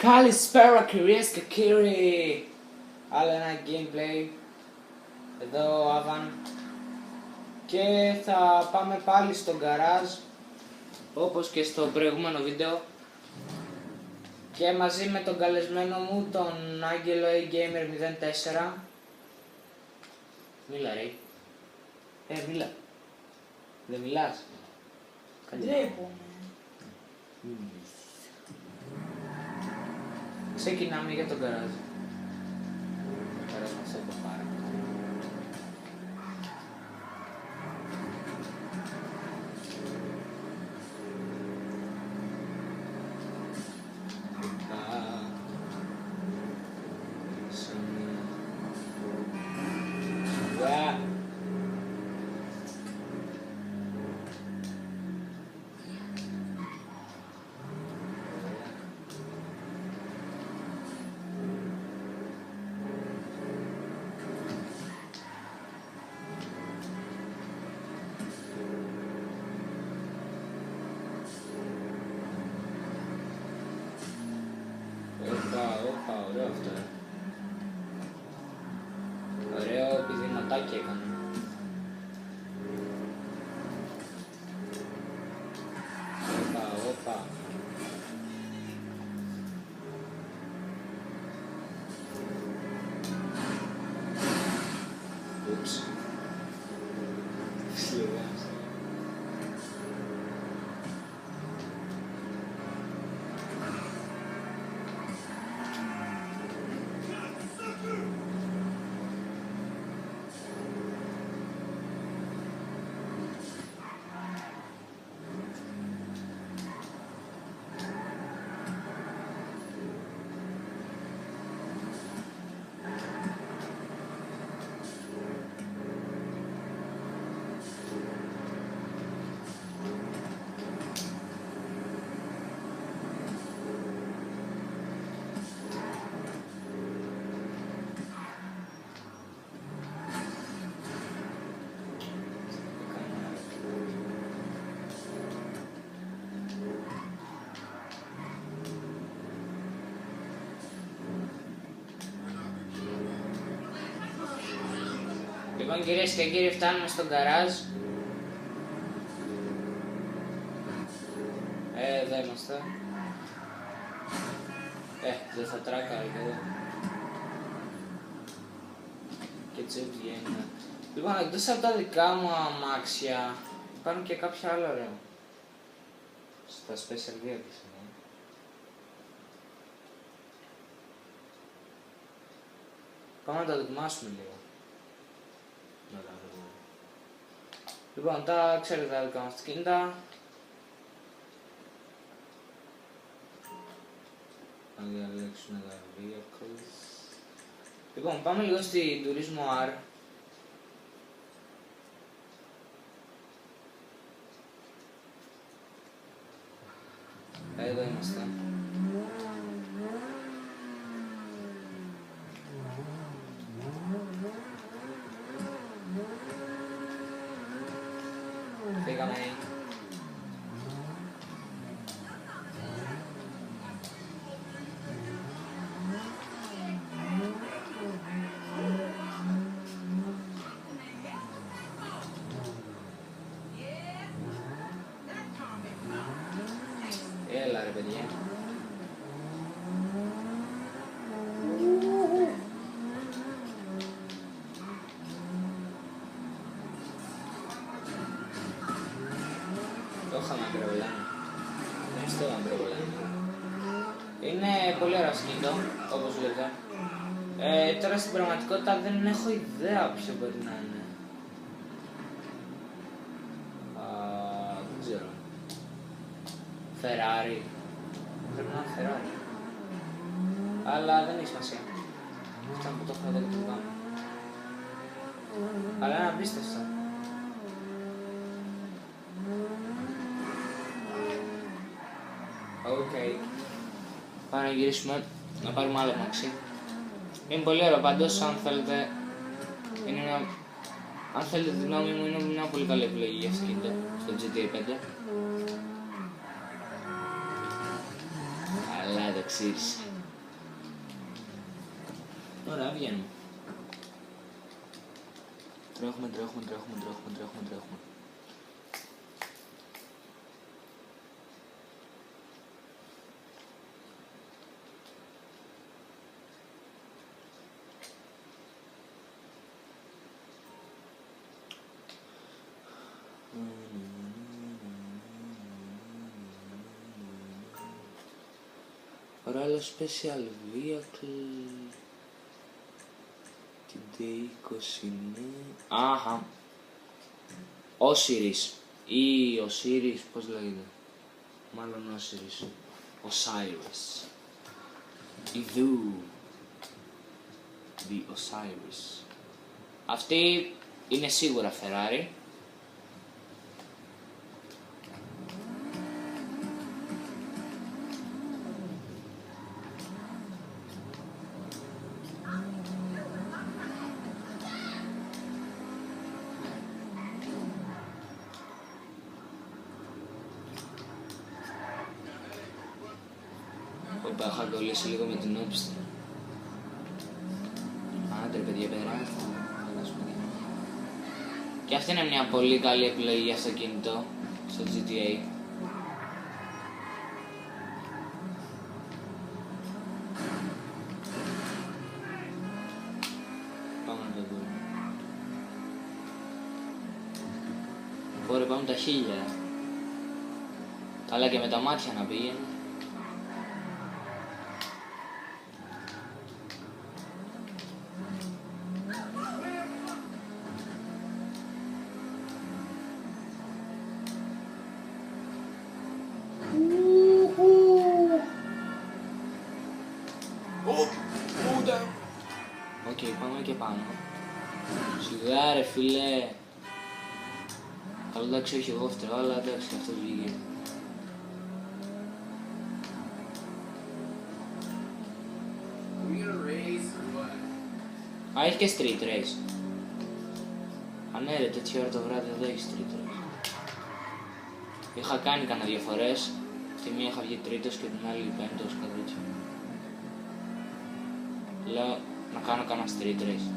Καλησπέρα κυρίες και κύριοι. Άλλο ένα gameplay. Εδώ ο Άβαν. Και θα πάμε πάλι στο γκαράζ, όπως και στο προηγούμενο βίντεο. Και μαζί με τον καλεσμένο μου, τον Άγγελο A-Gamer 04. Μίλα ρε. Μίλα. Δεν μιλάς? Βλέπω. Ξεκινάμε για τον γκαράζ. Γκαράζ μας έχω πάρει. Όπα, ωραίο αυτό. Ωραίο πηδηματάκι έκανε. Όπα. Ούψ. Λοιπόν κυρίες και κύριοι, φτάνουμε στο γκαράζ. Εδώ είμαστε. Δεν θα τράκαρε και εδώ. Και έτσι βγαίνει. Λοιπόν, εκτός από τα δικά μου αμάξια, υπάρχουν και κάποια άλλα ωραία. Στα Special Vehicles. Πάμε να τα δοκιμάσουμε λίγο. Λοιπόν, τα ξέρετε τα δικά μας κινητά. Να διαλέξουμε τα vehicles. Λοιπόν, πάμε λίγο στη Turismo R. Εδώ είμαστε. Φύγαμε. Έλα ρε παιδιά. Το είχαμε αμπρεβολάνι. Ευχαριστώ αμπρεβολάνι. Είναι πολύ ωραίο σκηνικό, όπως βλέπετε. Τώρα στην πραγματικότητα δεν έχω ιδέα ποιο μπορεί να είναι. Δεν ξέρω. Ferrari. Πρέπει να είναι Ferrari. Αλλά δεν έχει σημασία. Αυτό που το έχω εδώ και το κάνω. Αλλά είναι απίστευτο. Okay. Πάμε να γυρίσουμε, να πάρουμε άλλο μαξί. Είναι πολύ ωραίο πάντως, αν θέλετε. Αν θέλετε τη γνώμη μου, είναι μια πολύ καλή επιλογή για αυτοκίνητο στο GTA 5. Αλλά το ξέρεις. Ωραία, βγαίνουμε. Τρέχουμε. Royal Special Vehicle την D20 είναι... Αχα. Osiris ή Osiris, πώς λέγεται. Μάλλον Osiris. Osiris. Ιδού. The Osiris. Αυτή είναι σίγουρα Ferrari. Όπα, είχα κολλήσει λίγο με την όπιστη. Άντε ρε παιδιά, περάστε. Και αυτή είναι μια πολύ καλή επιλογή για αυτοκίνητο στο GTA. Πάμε να το δούμε. Ωραία, πάμε τα 1000. Καλά και με τα μάτια να πήγαινε. Οκ, πάμε και πάνω. Σιγά ρε φίλε. Καλό εντάξει, όχι εγώ φταίω, αλλά εντάξει, αυτός βγήκε. Α, έχει και street race. Α, ναι ρε, τέτοια ώρα το βράδυ εδώ έχει street race. Είχα κάνει κανένα 2 φορές. Τη μία είχα βγει τρίτος και την άλλη πέμπτος, κάτι τέτοιο. Λέω να κάνω κανένα street race.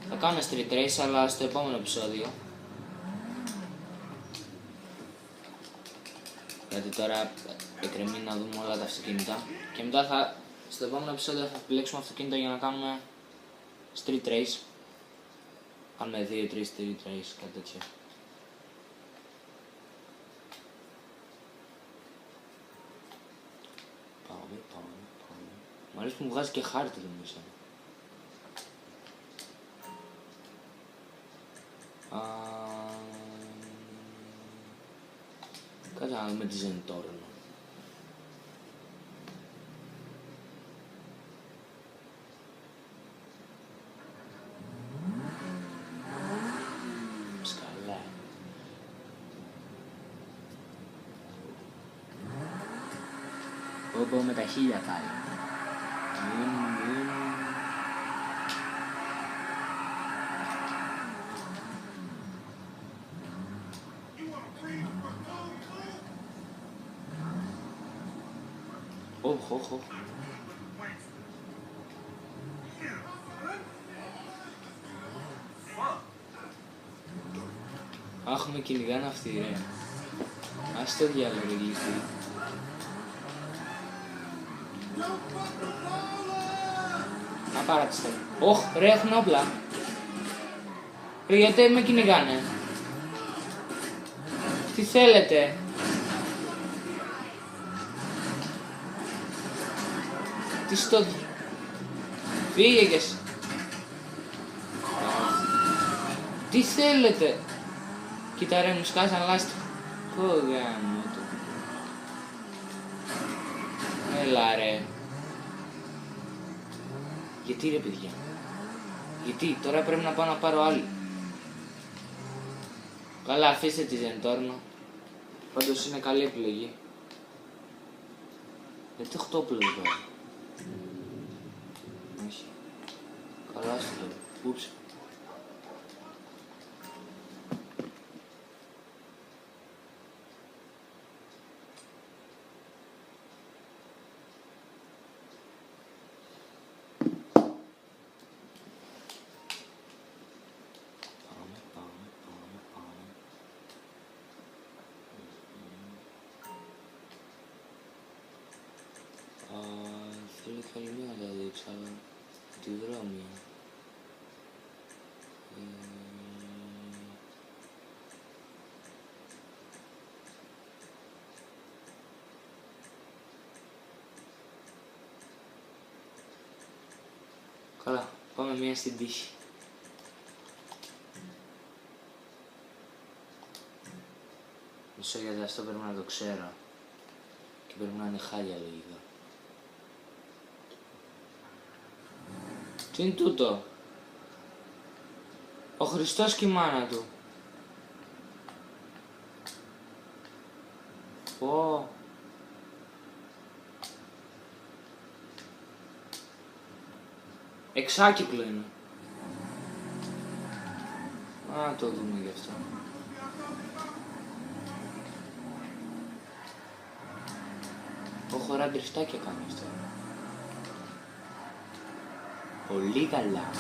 Θα κάνω street race, αλλά στο επόμενο επεισόδιο. Γιατί τώρα εκκρεμεί να δούμε όλα τα αυτοκίνητα. Και μετά στο επόμενο επεισόδιο θα επιλέξουμε αυτοκίνητα για να κάνουμε street race. Κάνουμε 2-3 street race, κάτι τέτοιο. Πάμε. Μου αρέσει που μου βγάζει και χάρτη το μέσα. Κάτσε να δούμε τη Ζεντόρνο. Σκαλά. Πω με τα 1000 πάλι. Οχ. Αχ, με κυνηγάνε αυτοί ρε. Ας το διάλογο ρε γλυκή. Να παράτηστε. Οχ, ρε έχουν όπλα. Ρε γιατί με κυνηγάνε. Τι θέλετε. Τι στο... Φύγε και εσύ. Τι θέλετε. Κοίτα ρε μου σκάσαν λάστιχο. Κόγαμο το. Έλα ρε. Γιατί ρε παιδιά. Γιατί τώρα πρέπει να πάω να πάρω άλλη. Καλά αφήστε τη Ζεντόρνο. Πάντως είναι καλή επιλογή. Γιατί έχω το όπλο εδώ. Όχι. Καλά στο πούψε. κεφαλή να τα δείξω, αλλά τη δρόμη. Καλά, πάμε μία στην τύχη. Μισό, γιατί αυτό πρέπει να το ξέρω. Και πρέπει να είναι χάλια λογικά. Τι είναι τούτο? Ο Χριστός και η μάνα του. Πω. Εξάκυκλο είναι. Α, το δούμε γι' αυτό. Χωρά ντριφτάκια κάνει αυτό. Πολύ καλά.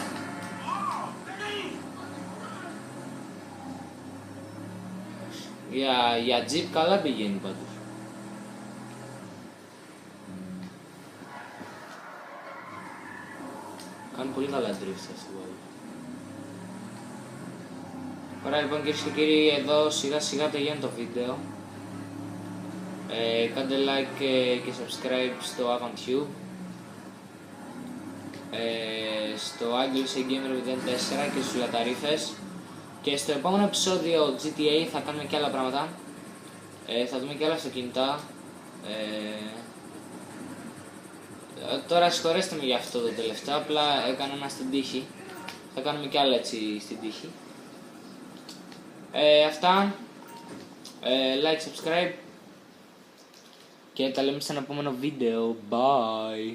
Για τζιπ καλά πηγαίνει πάντως. Κάνει πολύ καλά ντριφτ αυτό πάλι. Ωραία λοιπόν κυρίες και κύριοι, εδώ σιγά σιγά τελειώνει το βίντεο. Κάντε like και subscribe στο AvanTube, στο Άγγελος Gamer 04 και στους λαταρίφες. Και στο επόμενο επεισόδιο GTA θα κάνουμε και άλλα πράγματα. Θα δούμε και άλλα αυτοκίνητα. Τώρα συγχωρέστε με για αυτό το τελευταίο, απλά έκανα ένα στην τύχη. Θα κάνουμε και άλλα έτσι στην τύχη. Αυτά. Like, subscribe. Και τα λέμε σε ένα επόμενο βίντεο. Bye.